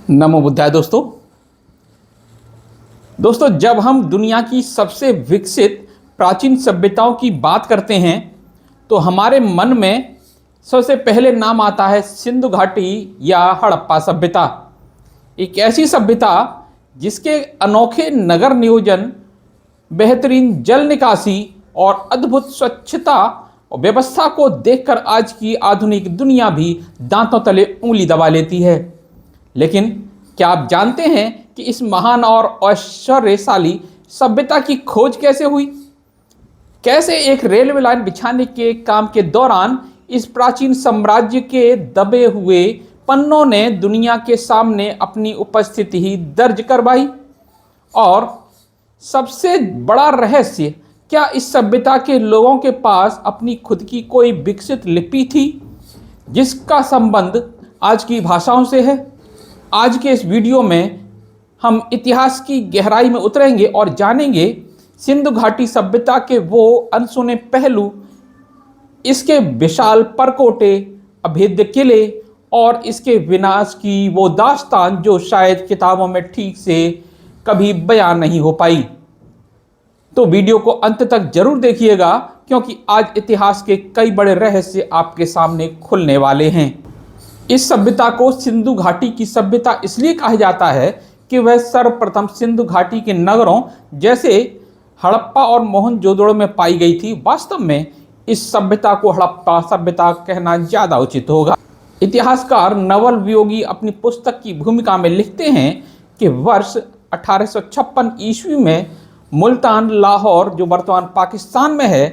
नमो बुद्धाय। दोस्तों जब हम दुनिया की सबसे विकसित प्राचीन सभ्यताओं की बात करते हैं तो हमारे मन में सबसे पहले नाम आता है सिंधु घाटी या हड़प्पा सभ्यता। एक ऐसी सभ्यता जिसके अनोखे नगर नियोजन, बेहतरीन जल निकासी और अद्भुत स्वच्छता और व्यवस्था को देखकर आज की आधुनिक दुनिया भी दांतों तले उंगली दबा लेती है। लेकिन क्या आप जानते हैं कि इस महान और ऐश्वर्यशाली सभ्यता की खोज कैसे हुई? कैसे एक रेलवे लाइन बिछाने के काम के दौरान इस प्राचीन साम्राज्य के दबे हुए पन्नों ने दुनिया के सामने अपनी उपस्थिति ही दर्ज करवाई? और सबसे बड़ा रहस्य, क्या इस सभ्यता के लोगों के पास अपनी खुद की कोई विकसित लिपि थी जिसका संबंध आज की भाषाओं से है? आज के इस वीडियो में हम इतिहास की गहराई में उतरेंगे और जानेंगे सिंधु घाटी सभ्यता के वो अनसुने पहलू, इसके विशाल परकोटे, अभेद्य किले और इसके विनाश की वो दास्तान जो शायद किताबों में ठीक से कभी बयान नहीं हो पाई। तो वीडियो को अंत तक जरूर देखिएगा क्योंकि आज इतिहास के कई बड़े रहस्य आपके सामने खुलने वाले हैं। इस सभ्यता को सिंधु घाटी की सभ्यता इसलिए कहा जाता है कि वह सर्वप्रथम सिंधु घाटी के नगरों जैसे हड़प्पा और मोहनजोदड़ो में पाई गई थी। वास्तव में इस सभ्यता को हड़प्पा सभ्यता कहना ज़्यादा उचित होगा। इतिहासकार नवल वियोगी अपनी पुस्तक की भूमिका में लिखते हैं कि वर्ष 1856 ईस्वी में मुल्तान लाहौर, जो वर्तमान पाकिस्तान में है,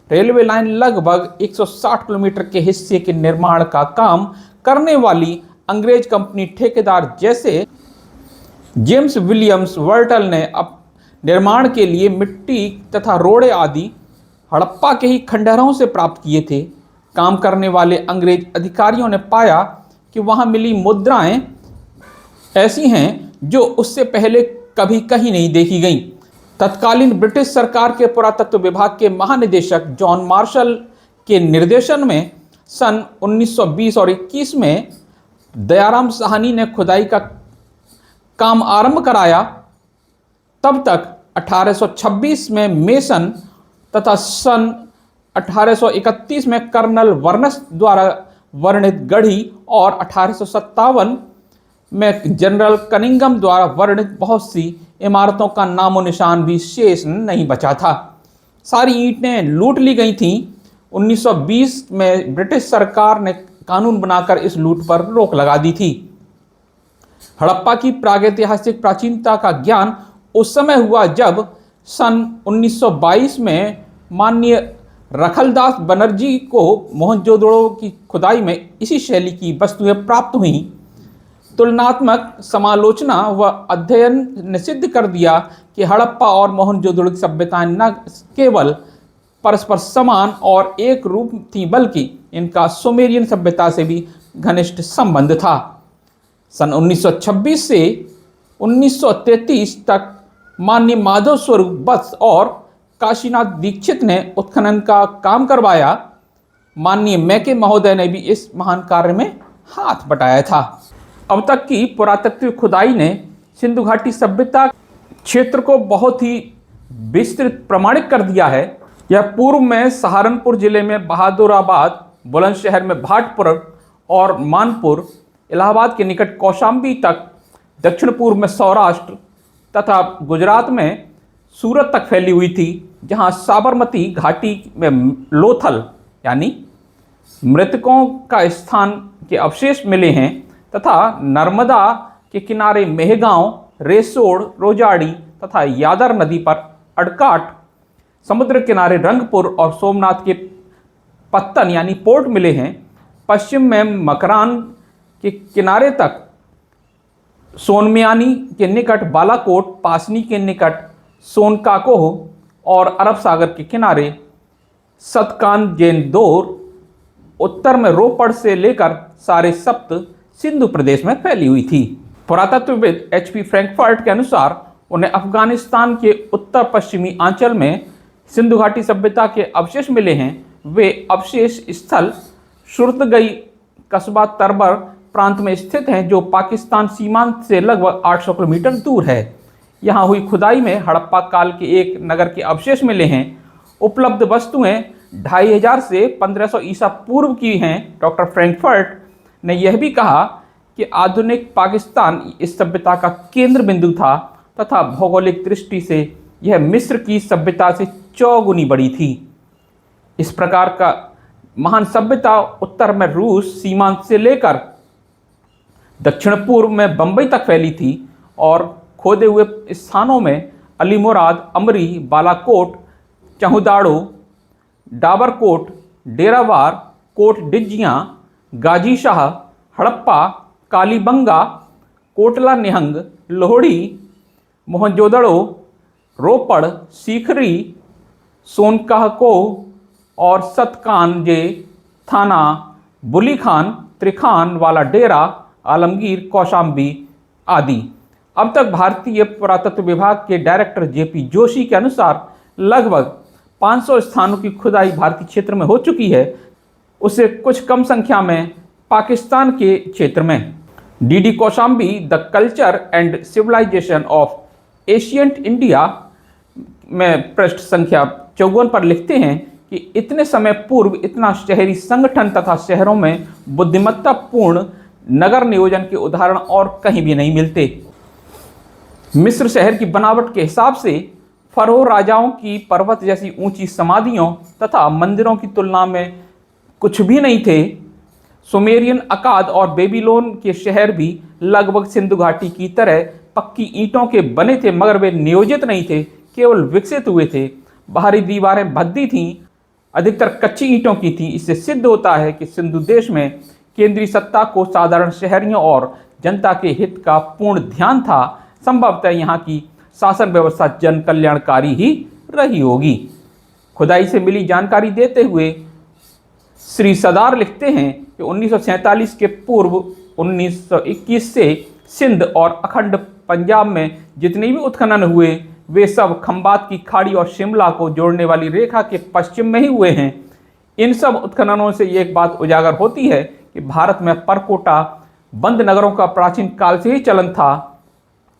रेलवे लाइन लगभग 160 किलोमीटर के हिस्से के निर्माण का काम करने वाली अंग्रेज कंपनी ठेकेदार जैसे जेम्स विलियम्स वर्टल ने अब निर्माण के लिए मिट्टी तथा रोड़े आदि हड़प्पा के ही खंडहरों से प्राप्त किए थे। काम करने वाले अंग्रेज अधिकारियों ने पाया कि वहां मिली मुद्राएं ऐसी हैं जो उससे पहले कभी कहीं नहीं देखी गईं। तत्कालीन ब्रिटिश सरकार के पुरातत्व विभाग के महानिदेशक जॉन मार्शल के निर्देशन में सन 1920 और 21 में दयाराम साहनी ने खुदाई का काम आरंभ कराया। तब तक 1826 में मेसन तथा सन 1831 में कर्नल वर्नस द्वारा वर्णित गढ़ी और 1857 में जनरल कनिंगम द्वारा वर्णित बहुत सी इमारतों का नामो निशान भी शेष नहीं बचा था। सारी ईंटें लूट ली गई थीं। 1920 में ब्रिटिश सरकार ने कानून बनाकर इस लूट पर रोक लगा दी थी। हड़प्पा की प्रागैतिहासिक प्राचीनता का ज्ञान उस समय हुआ जब सन 1922 में माननीय रखलदास बनर्जी को मोहनजोदड़ो की खुदाई में इसी शैली की वस्तुएं प्राप्त हुईं। तुलनात्मक समालोचना व अध्ययन ने सिद्ध कर दिया कि हड़प्पा और मोहनजोदड़ो की सभ्यताएं न केवल परस्पर समान और एक रूप थी बल्कि इनका सुमेरियन सभ्यता से भी घनिष्ठ संबंध था। सन 1926 से 1933 तक माननीय माधव स्वरूप बत्स और काशीनाथ दीक्षित ने उत्खनन का काम करवाया। माननीय मैके महोदय ने भी इस महान कार्य में हाथ बटाया था। अब तक की पुरातत्व खुदाई ने सिंधु घाटी सभ्यता क्षेत्र को बहुत ही विस्तृत प्रमाणित कर दिया है। यह पूर्व में सहारनपुर जिले में बहादुराबाद, बुलंदशहर में भाटपुर और मानपुर, इलाहाबाद के निकट कौशाम्बी तक, दक्षिण पूर्व में सौराष्ट्र तथा गुजरात में सूरत तक फैली हुई थी, जहां साबरमती घाटी में लोथल यानी मृतकों का स्थान के अवशेष मिले हैं तथा नर्मदा के किनारे मेहगांव, रेसोड़, रोजाड़ी तथा यादर नदी पर अड़काट, समुद्र किनारे रंगपुर और सोमनाथ के पत्तन यानी पोर्ट मिले हैं। पश्चिम में मकरान के किनारे तक, सोनमियानी के निकट बालाकोट, पासनी के निकट सोनकाकोह और अरब सागर के किनारे सतकानजेंदोर, उत्तर में रोपड़ से लेकर सारे सप्त सिंधु प्रदेश में फैली हुई थी। पुरातत्वविद HP फ्रैंकफर्ट के अनुसार उन्हें अफगानिस्तान के उत्तर पश्चिमी आंचल में सिंधु घाटी सभ्यता के अवशेष मिले हैं। वे अवशेष स्थल सुरतगई, कस्बा तरबर प्रांत में स्थित हैं जो पाकिस्तान सीमांत से लगभग 800 किलोमीटर दूर है। यहाँ हुई खुदाई में हड़प्पा काल के एक नगर के अवशेष मिले हैं। उपलब्ध वस्तुएं 2500 से 1500 ईसा पूर्व की हैं। डॉक्टर फ्रैंकफर्ट ने यह भी कहा कि आधुनिक पाकिस्तान इस सभ्यता का केंद्र बिंदु था तथा भौगोलिक दृष्टि से यह मिस्र की सभ्यता से 4 गुनी बड़ी थी। इस प्रकार का महान सभ्यता उत्तर में रूस सीमांत से लेकर दक्षिण पूर्व में बंबई तक फैली थी और खोदे हुए स्थानों में अलीमुराद, अमरी, बालाकोट, चहुदाड़ो, डाबरकोट, डेरावार, कोट डिज्जियाँ, गाजी शाह, हड़प्पा, कालीबंगा, कोटला निहंग, लोहड़ी, मोहनजोदड़ो, रोपड़, सीखरी, सोनकाहको और सतकानजे थाना, बुली खान, त्रिखान वाला डेरा, आलमगीर, कौशाम्बी आदि। अब तक भारतीय पुरातत्व विभाग के डायरेक्टर जेपी जोशी के अनुसार लगभग 500 स्थानों की खुदाई भारतीय क्षेत्र में हो चुकी है, उससे कुछ कम संख्या में पाकिस्तान के क्षेत्र में। D D Kosambi the culture and civilisation of ancient India में पृष्ठ संख्या 54 पर लिखते हैं कि इतने समय पूर्व इतना शहरी संगठन तथा शहरों में बुद्धिमत्तापूर्ण नगर नियोजन के उदाहरण और कहीं भी नहीं मिलते। मिस्र शहर की बनावट के हिसाब से फरो राजाओं की पर्वत जैसी ऊंची समाधियों तथा मंदिरों की तुलना में कुछ भी नहीं थे। सुमेरियन, अकाद और बेबीलोन के शहर भी लगभग सिंधु घाटी की तरह पक्की ईंटों के बने थे, मगर वे नियोजित नहीं थे, केवल विकसित हुए थे। बाहरी दीवारें भद्दी थीं, अधिकतर कच्ची ईंटों की थी। इससे सिद्ध होता है कि सिंधु देश में केंद्रीय सत्ता को साधारण शहरियों और जनता के हित का पूर्ण ध्यान था। संभवतः यहाँ की शासन व्यवस्था जन कल्याणकारी ही रही होगी। खुदाई से मिली जानकारी देते हुए श्री सदार लिखते हैं कि 1947 के पूर्व 1921 से सिंध और अखंड पंजाब में जितने भी उत्खनन हुए वे सब खंबात की खाड़ी और शिमला को जोड़ने वाली रेखा के पश्चिम में ही हुए हैं। इन सब उत्खननों से एक बात उजागर होती है कि भारत में परकोटा बंद नगरों का प्राचीन काल से ही चलन था।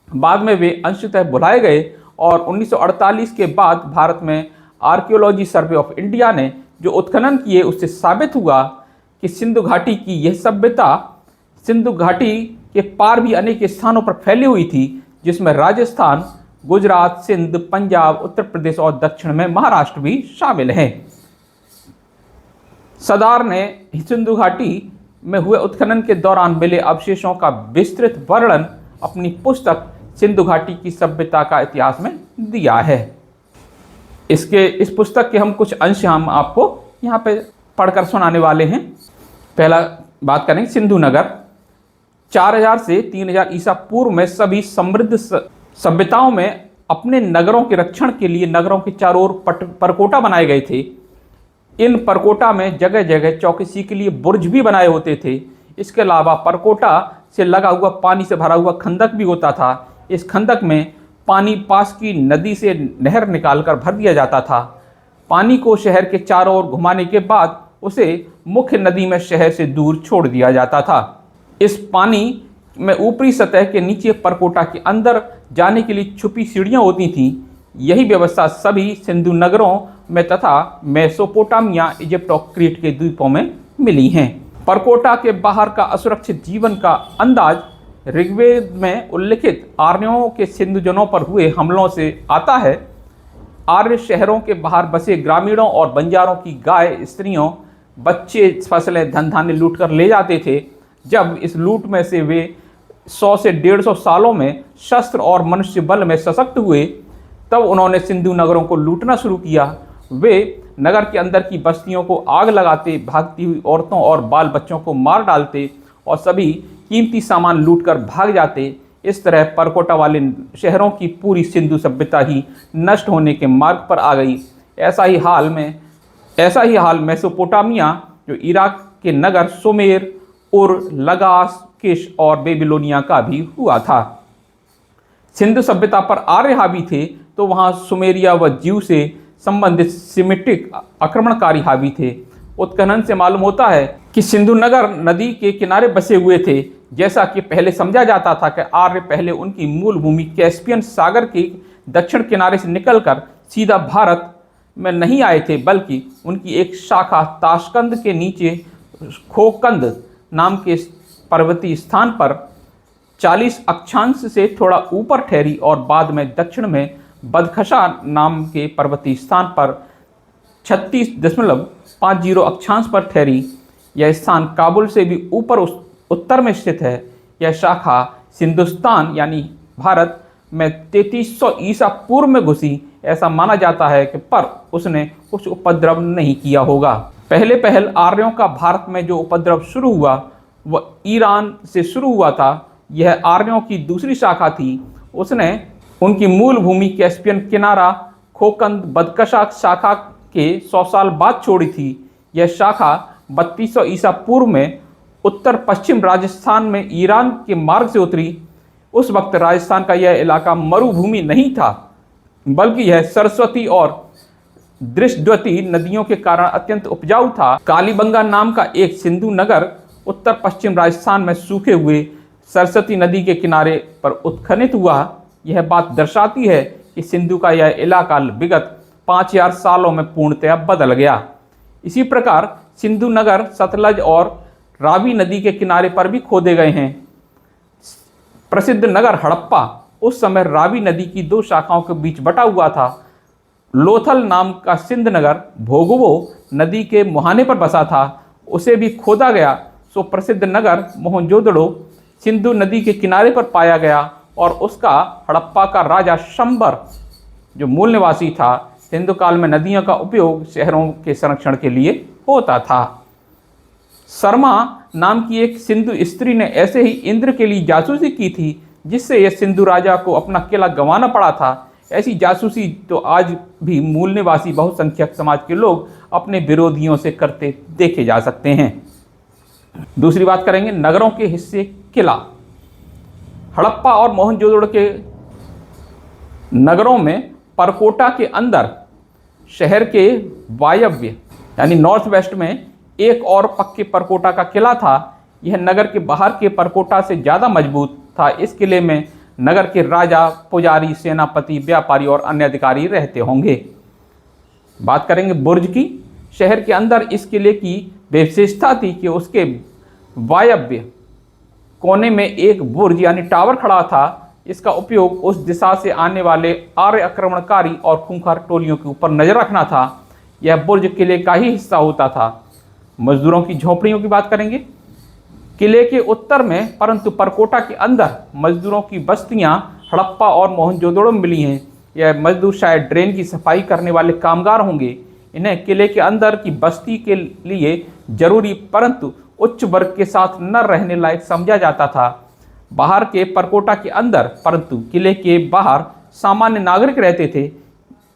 बाद में वे अंशतः भुलाए गए और 1948 के बाद भारत में आर्कियोलॉजी सर्वे ऑफ इंडिया ने जो उत्खनन किए उससे साबित हुआ कि सिंधु घाटी की यह सभ्यता सिंधु घाटी के पार भी अनेक स्थानों पर फैली हुई थी, जिसमें राजस्थान, गुजरात, सिंध, पंजाब, उत्तर प्रदेश और दक्षिण में महाराष्ट्र भी शामिल हैं। सदार ने सिंधु घाटी में हुए उत्खनन के दौरान मिले अवशेषों का विस्तृत वर्णन अपनी पुस्तक सिंधु घाटी की सभ्यता का इतिहास में दिया है। इस पुस्तक के हम कुछ अंश हम आपको यहाँ पे पढ़कर सुनाने वाले हैं। पहला बात करें सिंधु नगर। 4000 से 3000 ईसा पूर्व में सभी समृद्ध सभ्यताओं में अपने नगरों के रक्षण के लिए नगरों के चारों ओर परकोटा बनाए गए थे। इन परकोटा में जगह जगह चौकसी के लिए बुर्ज भी बनाए होते थे। इसके अलावा परकोटा से लगा हुआ पानी से भरा हुआ खंदक भी होता था। इस खंदक में पानी पास की नदी से नहर निकालकर भर दिया जाता था। पानी को शहर के चारों ओर घुमाने के बाद उसे मुख्य नदी में शहर से दूर छोड़ दिया जाता था। इस पानी में ऊपरी सतह के नीचे परकोटा के अंदर जाने के लिए छुपी सीढ़ियाँ होती थीं। यही व्यवस्था सभी सिंधु नगरों में तथा मेसोपोटामिया, इजिप्ट और क्रीट के द्वीपों में मिली हैं। परकोटा के बाहर का असुरक्षित जीवन का अंदाज ऋग्वेद में उल्लिखित आर्यों के सिंधुजनों पर हुए हमलों से आता है। आर्य शहरों के बाहर बसे ग्रामीणों और बंजारों की गाय, स्त्रियों, बच्चे, फसलें, धन धान्य लूट कर ले जाते थे। जब इस लूट में से वे 100 से 150 सालों में शस्त्र और मनुष्य बल में सशक्त हुए, तब उन्होंने सिंधु नगरों को लूटना शुरू किया। वे नगर के अंदर की बस्तियों को आग लगाते, भागती हुई औरतों और बाल बच्चों को मार डालते और सभी कीमती सामान लूटकर भाग जाते। इस तरह परकोटा वाले शहरों की पूरी सिंधु सभ्यता ही नष्ट होने के मार्ग पर आ गई। ऐसा ही हाल मेसोपोटामिया, जो इराक के नगर सुमेर, उर, लगास, किश और बेबीलोनिया का भी हुआ था। सिंधु सभ्यता पर आर्य हावी थे तो वहाँ सुमेरिया व जीव से संबंधित सिमेटिक आक्रमणकारी हावी थे। उत्खनन से मालूम होता है कि सिंधु नगर नदी के किनारे बसे हुए थे। जैसा कि पहले समझा जाता था कि आर्य पहले उनकी मूल भूमि कैस्पियन सागर के दक्षिण किनारे से निकलकर सीधा भारत में नहीं आए थे, बल्कि उनकी एक शाखा ताशकंद के नीचे खोकंद नाम के पर्वतीय स्थान पर 40 अक्षांश से थोड़ा ऊपर ठहरी और बाद में दक्षिण में बदखशा नाम के पर्वतीय स्थान पर 36.50 अक्षांश पर ठहरी। यह स्थान काबुल से भी ऊपर उत्तर में स्थित है। यह शाखा सिंधुस्तान यानी भारत में 3300 ईसा पूर्व में घुसी, ऐसा माना जाता है कि पर उसने कुछ उपद्रव नहीं किया होगा। पहले पहल आर्यों का भारत में जो उपद्रव शुरू हुआ वह ईरान से शुरू हुआ था। यह आर्यों की दूसरी शाखा थी। उसने उनकी मूल भूमि कैस्पियन किनारा खोकंद बदकशा शाखा के 100 साल बाद छोड़ी थी। यह शाखा 3200 ईसा पूर्व में उत्तर पश्चिम राजस्थान में ईरान के मार्ग से उतरी। उस वक्त राजस्थान का यह इलाका मरुभूमि नहीं था, बल्कि यह सरस्वती और दृष्टद्वती नदियों के कारण अत्यंत उपजाऊ था। कालीबंगा नाम का एक सिंधु नगर उत्तर पश्चिम राजस्थान में सूखे हुए सरस्वती नदी के किनारे पर उत्खनित हुआ। यह बात दर्शाती है कि सिंधु का यह इलाका विगत 5000 सालों में पूर्णतया बदल गया। इसी प्रकार सिंधु नगर सतलज और रावी नदी के किनारे पर भी खोदे गए हैं। प्रसिद्ध नगर हड़प्पा उस समय रावी नदी की 2 शाखाओं के बीच बटा हुआ था। लोथल नाम का सिंध नगर भोगवो नदी के मुहाने पर बसा था, उसे भी खोदा गया। सो प्रसिद्ध नगर मोहनजोदड़ो सिंधु नदी के किनारे पर पाया गया और उसका हड़प्पा का राजा शंबर जो मूल निवासी था। सिंधु काल में नदियों का उपयोग शहरों के संरक्षण के लिए होता था। शर्मा नाम की एक सिंधु स्त्री ने ऐसे ही इंद्र के लिए जासूसी की थी, जिससे यह सिंधु राजा को अपना किला गंवाना पड़ा था। ऐसी जासूसी तो आज भी मूल निवासी बहुसंख्यक समाज के लोग अपने विरोधियों से करते देखे जा सकते हैं। दूसरी बात करेंगे नगरों के हिस्से किला। हड़प्पा और मोहनजोदड़ो के नगरों में परकोटा के अंदर शहर के वायव्य यानी नॉर्थ वेस्ट में एक और पक्के परकोटा का किला था। यह नगर के बाहर के परकोटा से ज़्यादा मजबूत था। इस किले में नगर के राजा, पुजारी, सेनापति, व्यापारी और अन्य अधिकारी रहते होंगे। बात करेंगे बुर्ज की। शहर के अंदर इस किले की विशेषता थी कि उसके वायव्य कोने में एक बुर्ज यानी टावर खड़ा था। इसका उपयोग उस दिशा से आने वाले आर्य आक्रमणकारी और खूंखार टोलियों के ऊपर नजर रखना था। यह बुर्ज किले का ही हिस्सा होता था। मजदूरों की झोपड़ियों की बात करेंगे। किले के उत्तर में परंतु परकोटा के अंदर मजदूरों की बस्तियां हड़प्पा और मोहनजोदड़ो में मिली हैं। यह मजदूर शायद ड्रेन की सफाई करने वाले कामगार होंगे। इन्हें किले के अंदर की बस्ती के लिए जरूरी परंतु उच्च वर्ग के साथ न रहने लायक समझा जाता था। बाहर के परकोटा के अंदर परंतु किले के बाहर सामान्य नागरिक रहते थे।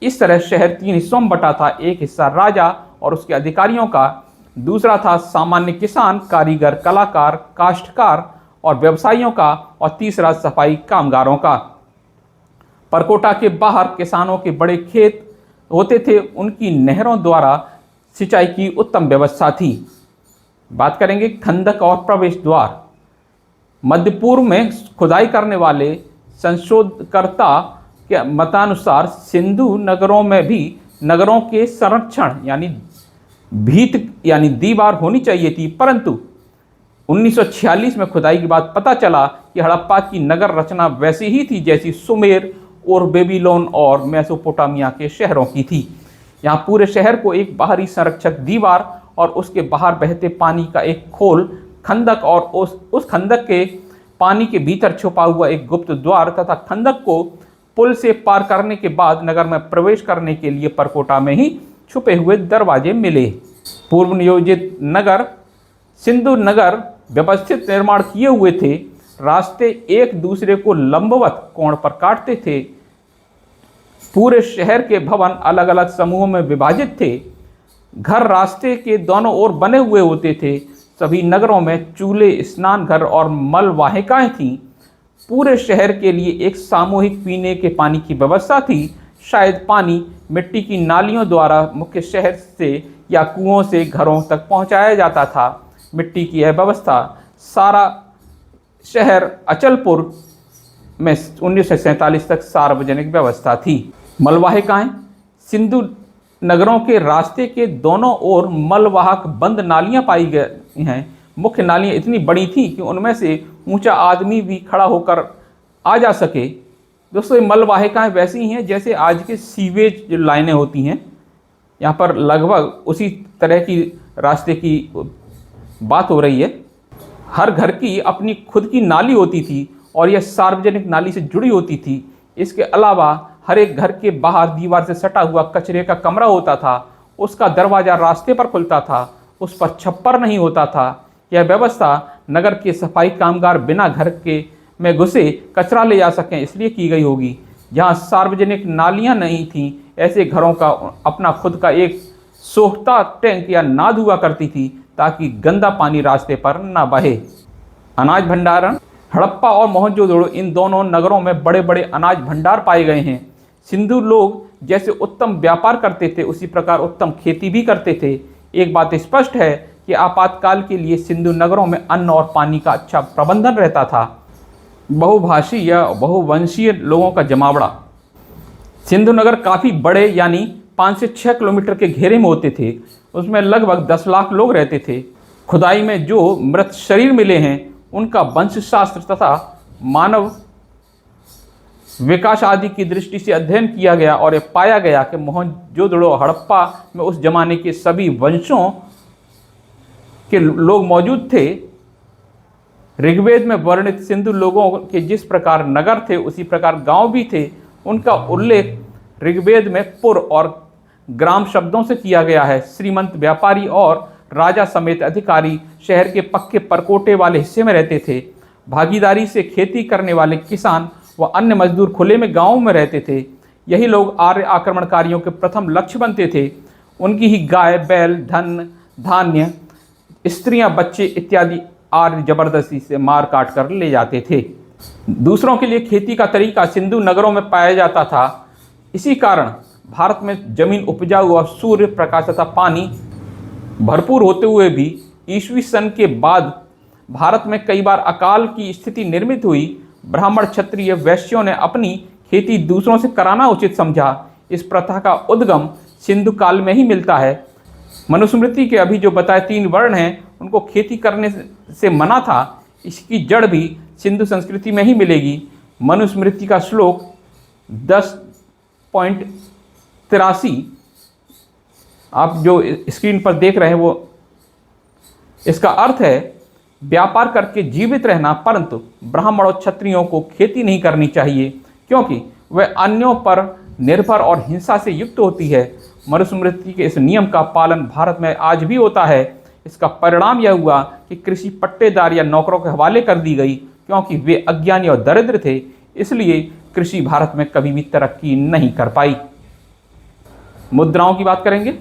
इस तरह शहर 3 हिस्सों में बटा था। एक हिस्सा राजा और उसके अधिकारियों का, दूसरा था सामान्य किसान, कारीगर, कलाकार, काश्तकार और व्यवसायियों का, और तीसरा सफाई कामगारों का। परकोटा के बाहर किसानों के बड़े खेत होते थे। उनकी नहरों द्वारा सिंचाई की उत्तम व्यवस्था थी। बात करेंगे खंदक और प्रवेश द्वार। मध्य पूर्व में खुदाई करने वाले संशोधनकर्ता के मतानुसार सिंधु नगरों में भी नगरों के संरक्षण यानी भीत यानी दीवार होनी चाहिए थी, परंतु 1946 में खुदाई के बाद पता चला कि हड़प्पा की नगर रचना वैसी ही थी जैसी सुमेर और बेबीलोन और मेसोपोटामिया के शहरों की थी। यहाँ पूरे शहर को एक बाहरी संरक्षक दीवार और उसके बाहर बहते पानी का एक खोल खंदक और उस खंदक के पानी के भीतर छुपा हुआ एक गुप्त द्वार तथा खंदक को पुल से पार करने के बाद नगर में प्रवेश करने के लिए परकोटा में ही छुपे हुए दरवाजे मिले। पूर्व नियोजित नगर सिंधु नगर व्यवस्थित निर्माण किए हुए थे। रास्ते एक दूसरे को लंबवत कोण पर काटते थे। पूरे शहर के भवन अलग अलग समूहों में विभाजित थे। घर रास्ते के दोनों ओर बने हुए होते थे। सभी नगरों में चूल्हे, स्नान घर और मल वाहिकाएं थीं। पूरे शहर के लिए एक सामूहिक पीने के पानी की व्यवस्था थी। शायद पानी मिट्टी की नालियों द्वारा मुख्य शहर से या कुओं से घरों तक पहुंचाया जाता था। मिट्टी की यह व्यवस्था सारा शहर अचलपुर में 1947 तक सार्वजनिक व्यवस्था थी। मलवाहिकाएं सिंधु नगरों के रास्ते के दोनों ओर मलवाहक बंद नालियां पाई गई हैं। मुख्य नालियां इतनी बड़ी थीं कि उनमें से ऊंचा आदमी भी खड़ा होकर आ जा सके। दोस्तों, ये मलवाहिकाएं वैसी ही हैं जैसे आज के सीवेज जो लाइनें होती हैं, यहाँ पर लगभग उसी तरह की रास्ते की बात हो रही है। हर घर की अपनी खुद की नाली होती थी और यह सार्वजनिक नाली से जुड़ी होती थी। इसके अलावा हर एक घर के बाहर दीवार से सटा हुआ कचरे का कमरा होता था। उसका दरवाज़ा रास्ते पर खुलता था, उस पर छप्पर नहीं होता था। यह व्यवस्था नगर के सफाई कामगार बिना घर के में घुसे कचरा ले जा सकें इसलिए की गई होगी। जहाँ सार्वजनिक नालियाँ नहीं थीं, ऐसे घरों का अपना खुद का एक सोखता टैंक या नाद हुआ करती थी ताकि गंदा पानी रास्ते पर न बहे। अनाज भंडारण। हड़प्पा और मोहनजोदड़ो इन दोनों नगरों में बड़े बड़े अनाज भंडार पाए गए हैं। सिंधु लोग जैसे उत्तम व्यापार करते थे, उसी प्रकार उत्तम खेती भी करते थे। एक बात स्पष्ट है कि आपातकाल के लिए सिंधु नगरों में अन्न और पानी का अच्छा प्रबंधन रहता था। बहुभाषी या बहुवंशीय लोगों का जमावड़ा। सिंधु नगर काफ़ी बड़े यानी 5 से 6 किलोमीटर के घेरे में होते थे। उसमें लगभग 10 लाख लोग रहते थे। खुदाई में जो मृत शरीर मिले हैं उनका वंशशास्त्र तथा मानव विकास आदि की दृष्टि से अध्ययन किया गया और यह पाया गया कि मोहनजोदड़ो हड़प्पा में उस जमाने के सभी वंशों के लोग मौजूद थे। ऋग्वेद में वर्णित सिंधु लोगों के जिस प्रकार नगर थे उसी प्रकार गांव भी थे। उनका उल्लेख ऋग्वेद में पुर और ग्राम शब्दों से किया गया है। श्रीमंत व्यापारी और राजा समेत अधिकारी शहर के पक्के परकोटे वाले हिस्से में रहते थे। भागीदारी से खेती करने वाले किसान व अन्य मजदूर खुले में गांवों में रहते थे। यही लोग आर्य आक्रमणकारियों के प्रथम लक्ष्य बनते थे। उनकी ही गाय, बैल, धन, धान्य, स्त्रियां, बच्चे इत्यादि आर्य जबरदस्ती से मार काट कर ले जाते थे। दूसरों के लिए खेती का तरीका सिंधु नगरों में पाया जाता था। इसी कारण भारत में जमीन उपजाऊ और सूर्य प्रकाश तथा पानी भरपूर होते हुए भी ईस्वी सन के बाद भारत में कई बार अकाल की स्थिति निर्मित हुई। ब्राह्मण, क्षत्रिय, वैश्यों ने अपनी खेती दूसरों से कराना उचित समझा। इस प्रथा का उद्गम सिंधु काल में ही मिलता है। मनुस्मृति के अभी जो बताए 3 वर्ण हैं उनको खेती करने से मना था। इसकी जड़ भी सिंधु संस्कृति में ही मिलेगी। मनुस्मृति का श्लोक 10.83 आप जो स्क्रीन पर देख रहे हैं वो इसका अर्थ है व्यापार करके जीवित रहना, परंतु ब्राह्मण और क्षत्रियों को खेती नहीं करनी चाहिए क्योंकि वह अन्यों पर निर्भर और हिंसा से युक्त होती है। मनुस्मृति के इस नियम का पालन भारत में आज भी होता है। इसका परिणाम यह हुआ कि कृषि पट्टेदार या नौकरों के हवाले कर दी गई क्योंकि वे अज्ञानी और दरिद्र थे। इसलिए कृषि भारत में कभी भी तरक्की नहीं कर पाई। मुद्राओं की बात करेंगे।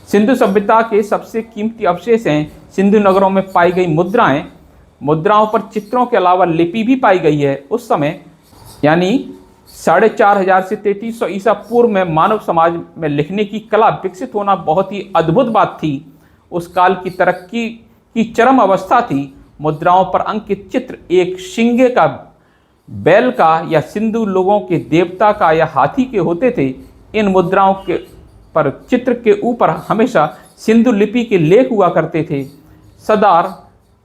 सिंधु सभ्यता के सबसे कीमती अवशेष हैं सिंधु नगरों में पाई गई मुद्राएं। मुद्राओं पर चित्रों के अलावा लिपि भी पाई गई है। उस समय यानी 4500 से 3300 ईसा पूर्व में मानव समाज में लिखने की कला विकसित होना बहुत ही अद्भुत बात थी। उस काल की तरक्की की चरम अवस्था थी। मुद्राओं पर अंकित चित्र एक शिंगे का, बैल का या सिंधु लोगों के देवता का या हाथी के होते थे। इन मुद्राओं के पर चित्र के ऊपर हमेशा सिंधु लिपि के लेख हुआ करते थे। सदार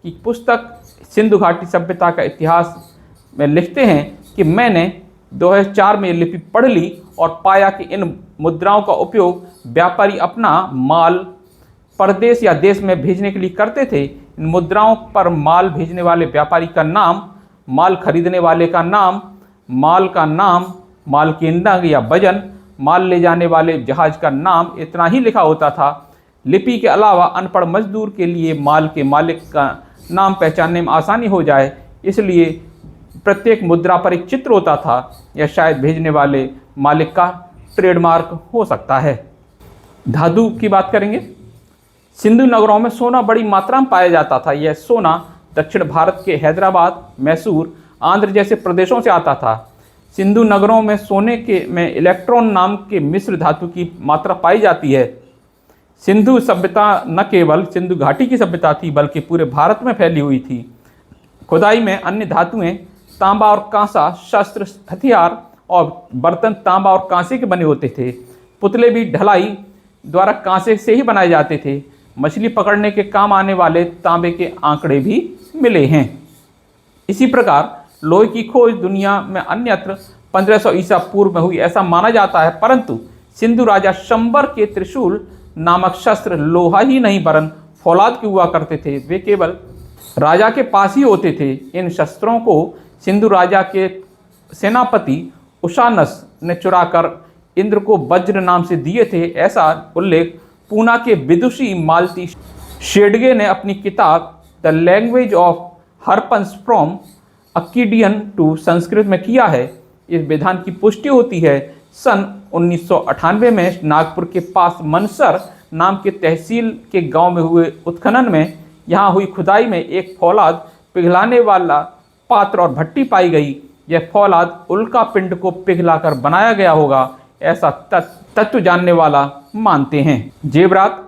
की पुस्तक सिंधु घाटी सभ्यता का इतिहास में लिखते हैं कि मैंने 2004 में लिपि पढ़ ली और पाया कि इन मुद्राओं का उपयोग व्यापारी अपना माल परदेश या देश में भेजने के लिए करते थे। इन मुद्राओं पर माल भेजने वाले व्यापारी का नाम, माल खरीदने वाले का नाम, माल का नाम, माल की नग या वजन, माल ले जाने वाले जहाज का नाम, इतना ही लिखा होता था। लिपि के अलावा अनपढ़ मजदूर के लिए माल के मालिक का नाम पहचानने में आसानी हो जाए, इसलिए प्रत्येक मुद्रा पर एक चित्र होता था। यह शायद भेजने वाले मालिक का ट्रेडमार्क हो सकता है। धातु की बात करेंगे। सिंधु नगरों में सोना बड़ी मात्रा में पाया जाता था। यह सोना दक्षिण भारत के हैदराबाद, मैसूर, आंध्र जैसे प्रदेशों से आता था। सिंधु नगरों में सोने के में इलेक्ट्रॉन नाम के मिश्र धातु की मात्रा पाई जाती है। सिंधु सभ्यता न केवल सिंधु घाटी की सभ्यता थी बल्कि पूरे भारत में फैली हुई थी। खुदाई में अन्य धातुएं, तांबा और कांसा, शस्त्र, हथियार और बर्तन तांबा और कांसे के बने होते थे। पुतले भी ढलाई द्वारा कांसे से ही बनाए जाते थे। मछली पकड़ने के काम आने वाले तांबे के आंकड़े भी मिले हैं। इसी प्रकार लोहे की खोज दुनिया में अन्यत्र 1500 ईसा पूर्व में हुई ऐसा माना जाता है, परंतु सिंधु राजा शंबर के त्रिशूल नामक शस्त्र लोहा ही नहीं वरन फौलाद के हुआ करते थे। वे केवल राजा के पास ही होते थे। इन शस्त्रों को सिंधु राजा के सेनापति उशानस ने चुराकर इंद्र को वज्र नाम से दिए थे, ऐसा उल्लेख पूना के विदुषी मालती शेडगे ने अपनी किताब the language of Harappans from Akkadian to Sanskrit में किया है। इस विधान की पुष्टि होती है सन 1998 में नागपुर के पास मनसर नाम के तहसील के गांव में हुए उत्खनन में। यहाँ हुई खुदाई में एक फौलाद पिघलाने वाला पात्र और भट्टी पाई गई। यह फौलाद उल्का पिंड को पिघलाकर बनाया गया होगा, ऐसा तत्व जानने वाला मानते हैं। जेवरात,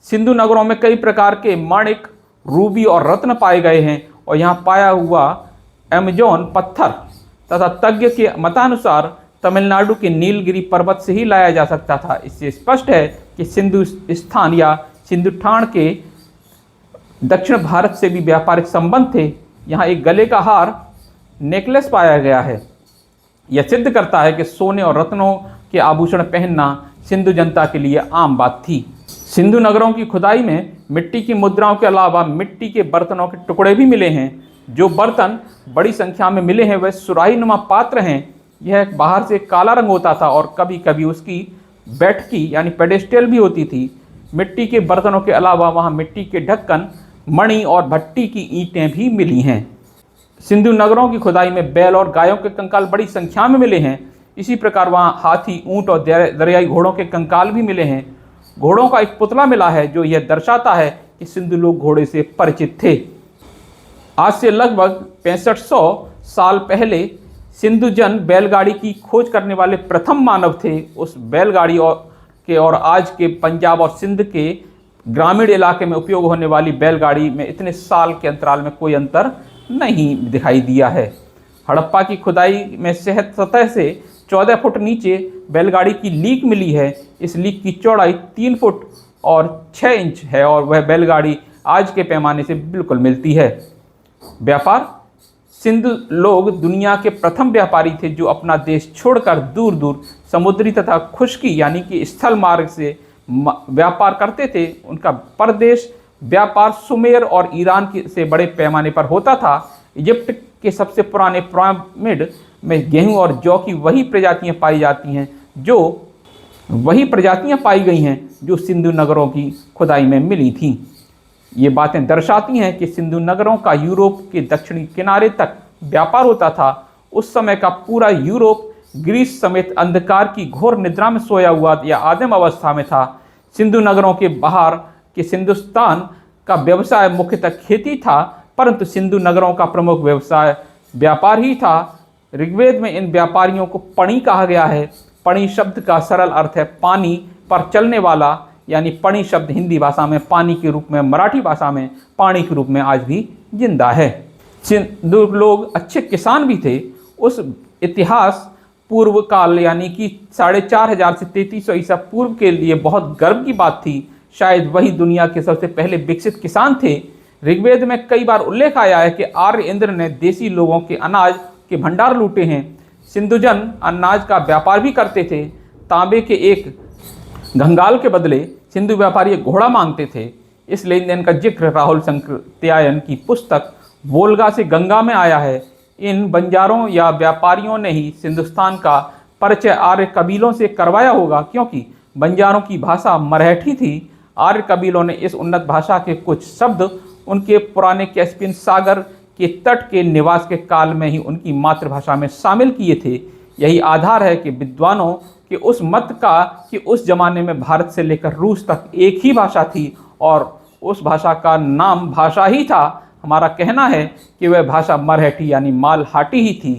सिंधु नगरों में कई प्रकार के माणिक, रूबी और रत्न पाए गए हैं और यहाँ पाया हुआ अमेजोन पत्थर तथा तज्ञ के मतानुसार तमिलनाडु के नीलगिरी पर्वत से ही लाया जा सकता था। इससे स्पष्ट है कि सिंधु स्थान या सिंधु ठाण के दक्षिण भारत से भी व्यापारिक संबंध थे। यहाँ एक गले का हार, नेकलेस पाया गया है। यह सिद्ध करता है कि सोने और रत्नों के आभूषण पहनना सिंधु जनता के लिए आम बात थी। सिंधु नगरों की खुदाई में मिट्टी की मुद्राओं के अलावा मिट्टी के बर्तनों के टुकड़े भी मिले हैं। जो बर्तन बड़ी संख्या में मिले हैं वह सुराही नुमा पात्र हैं। यह बाहर से काला रंग होता था और कभी कभी उसकी बैठकी यानी पेडेस्टल भी होती थी। मिट्टी के बर्तनों के अलावा वहाँ मिट्टी के ढक्कन, मणि और भट्टी की ईंटें भी मिली हैं। सिंधु नगरों की खुदाई में बैल और गायों के कंकाल बड़ी संख्या में मिले हैं। इसी प्रकार वहाँ हाथी, ऊंट और दरियाई घोड़ों के कंकाल भी मिले हैं। घोड़ों का एक पुतला मिला है जो यह दर्शाता है कि सिंधु लोग घोड़े से परिचित थे। आज से लगभग 6500 साल पहले सिंधु जन बैलगाड़ी की खोज करने वाले प्रथम मानव थे। उस बैलगाड़ी और आज के पंजाब और सिंध के ग्रामीण इलाके में उपयोग होने वाली बैलगाड़ी में इतने साल के अंतराल में कोई अंतर नहीं दिखाई दिया है। हड़प्पा की खुदाई में सतह से 14 फुट नीचे बैलगाड़ी की लीक मिली है। इस लीक की चौड़ाई 3 फुट और 6 इंच है और वह बैलगाड़ी आज के पैमाने से बिल्कुल मिलती है। व्यापार, सिंधु लोग दुनिया के प्रथम व्यापारी थे जो अपना देश छोड़कर दूर दूर समुद्री तथा खुश्की यानी कि स्थल मार्ग से व्यापार करते थे। उनका परदेश व्यापार सुमेर और ईरान से बड़े पैमाने पर होता था। इजिप्ट के सबसे पुराने पिरामिड में गेहूं और जौ की वही प्रजातियां पाई गई हैं जो सिंधु नगरों की खुदाई में मिली थीं। ये बातें दर्शाती हैं कि सिंधु नगरों का यूरोप के दक्षिणी किनारे तक व्यापार होता था। उस समय का पूरा यूरोप ग्रीस समेत अंधकार की घोर निद्रा में सोया हुआ या आदिम अवस्था में था। सिंधु नगरों के बाहर कि हिंदुस्तान का व्यवसाय मुख्यतः खेती था, परंतु सिंधु नगरों का प्रमुख व्यवसाय व्यापार ही था। ऋग्वेद में इन व्यापारियों को पणी कहा गया है। पणी शब्द का सरल अर्थ है पानी पर चलने वाला, यानी पणी शब्द हिंदी भाषा में पानी के रूप में, मराठी भाषा में पानी के रूप में आज भी जिंदा है। सिंधु लोग अच्छे किसान भी थे। उस इतिहास पूर्व काल यानी कि 4500 से 3300 ईसा पूर्व के लिए बहुत गर्व की बात थी। शायद वही दुनिया के सबसे पहले विकसित किसान थे। ऋग्वेद में कई बार उल्लेख आया है कि आर्य इंद्र ने देसी लोगों के अनाज के भंडार लूटे हैं। सिंधुजन अनाज का व्यापार भी करते थे। तांबे के एक घंगाल के बदले सिंधु व्यापारी एक घोड़ा मांगते थे। इस लेन देन का जिक्र राहुल संकृत्यायन की पुस्तक वोल्गा से गंगा में आया है। इन बंजारों या व्यापारियों ने ही हिंदुस्तान का परिचय आर्य कबीलों से करवाया होगा, क्योंकि बंजारों की भाषा मराठी थी। आर्य कबीलों ने इस उन्नत भाषा के कुछ शब्द उनके पुराने कैस्पियन सागर के तट के निवास के काल में ही उनकी मातृभाषा में शामिल किए थे। यही आधार है कि विद्वानों के उस मत का कि उस जमाने में भारत से लेकर रूस तक एक ही भाषा थी और उस भाषा का नाम भाषा ही था। हमारा कहना है कि वह भाषा मराठी यानी मालहाटी ही थी।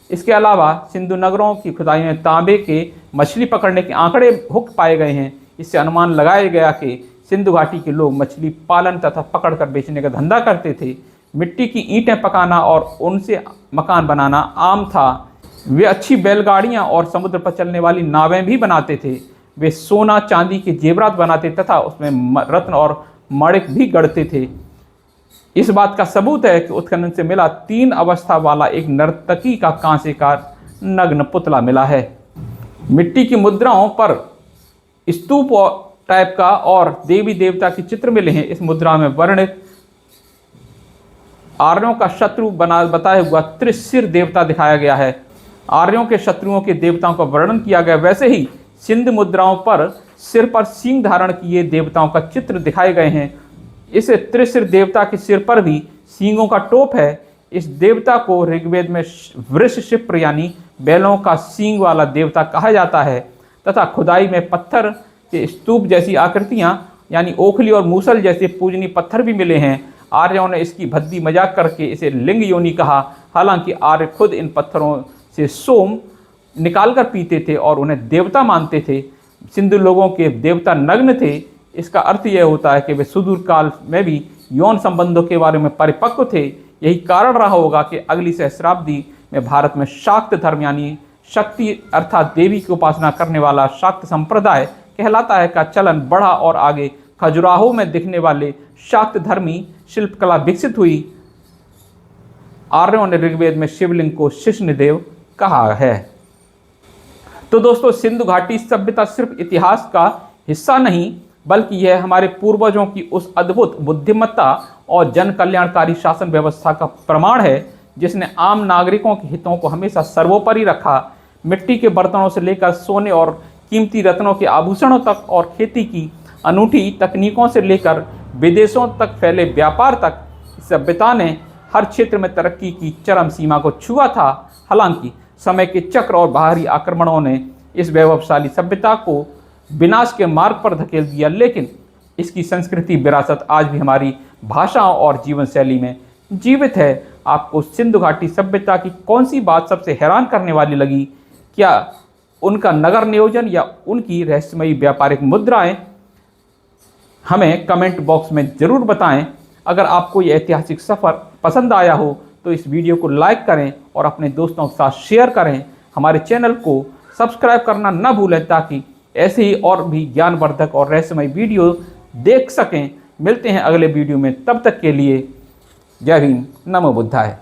इसके अलावा सिंधु नगरों की खुदाई में तांबे के मछली पकड़ने के आंकड़े हुक पाए गए हैं। इससे अनुमान लगाया गया कि सिंधु घाटी के लोग मछली पालन तथा पकड़कर बेचने का धंधा करते थे। मिट्टी की ईंटें पकाना और उनसे मकान बनाना आम था। वे अच्छी बैलगाड़ियां और समुद्र पर चलने वाली नावें भी बनाते थे। वे सोना चांदी के जेवरात बनाते तथा उसमें रत्न और मणिक भी गढ़ते थे। इस बात का सबूत है कि उत्खनन से मिला 3 अवस्था वाला एक नर्तकी का कांसे का नग्न पुतला मिला है। मिट्टी की मुद्राओं पर स्तूप टाइप का और देवी देवता के चित्र मिले हैं। इस मुद्रा में वर्णित आर्यों का शत्रु बताया हुआ त्रिशिर देवता दिखाया गया है। आर्यों के शत्रुओं के देवताओं का वर्णन किया गया। वैसे ही सिंध मुद्राओं पर सिर पर सींग धारण किए देवताओं का चित्र दिखाए गए हैं। इस त्रिशिर देवता के सिर पर भी सींगों का टोप है। इस देवता को ऋग्वेद में वृषशिप्र यानी बैलों का सींग वाला देवता कहा जाता है तथा खुदाई में पत्थर के स्तूप जैसी आकृतियां यानी ओखली और मूसल जैसे पूजनीय पत्थर भी मिले हैं। आर्यों ने इसकी भद्दी मजाक करके इसे लिंग योनि कहा। हालांकि आर्य खुद इन पत्थरों से सोम निकालकर पीते थे और उन्हें देवता मानते थे। सिंधु लोगों के देवता नग्न थे। इसका अर्थ यह होता है कि वे सुदूर काल में भी यौन संबंधों के बारे में परिपक्व थे। यही कारण रहा होगा कि अगली सहस्राब्दी में भारत में शाक्त धर्म यानी शक्ति अर्थात देवी की उपासना करने वाला शाक्त संप्रदाय कहलाता है का चलन बढ़ा और आगे खजुराहो में दिखने वाले शाक्त धर्मी शिल्पकला विकसित हुई। आर्यों ने ऋग्वेद में शिवलिंग को शिशुनिदेव कहा है। तो दोस्तों, सिंधु घाटी सभ्यता सिर्फ इतिहास का हिस्सा नहीं बल्कि यह हमारे पूर्वजों की उस अद्भुत बुद्धिमत्ता और जन कल्याणकारी शासन व्यवस्था का प्रमाण है जिसने आम नागरिकों के हितों को हमेशा सर्वोपरि रखा। मिट्टी के बर्तनों से लेकर सोने और कीमती रत्नों के आभूषणों तक और खेती की अनूठी तकनीकों से लेकर विदेशों तक फैले व्यापार तक सभ्यता ने हर क्षेत्र में तरक्की की चरम सीमा को छुआ था। हालांकि समय के चक्र और बाहरी आक्रमणों ने इस वैभवशाली सभ्यता को विनाश के मार्ग पर धकेल दिया, लेकिन इसकी संस्कृति विरासत आज भी हमारी भाषाओं और जीवन शैली में जीवित है। आपको सिंधु घाटी सभ्यता की कौन सी बात सबसे हैरान करने वाली लगी? क्या उनका नगर नियोजन या उनकी रहस्यमयी व्यापारिक मुद्राएं? हमें कमेंट बॉक्स में ज़रूर बताएं। अगर आपको यह ऐतिहासिक सफ़र पसंद आया हो तो इस वीडियो को लाइक करें और अपने दोस्तों के साथ शेयर करें। हमारे चैनल को सब्सक्राइब करना न भूलें ताकि ऐसे ही और भी ज्ञानवर्धक और रहस्यमय वीडियो देख सकें। मिलते हैं अगले वीडियो में, तब तक के लिए जय हिंद, नमो बुद्धाय।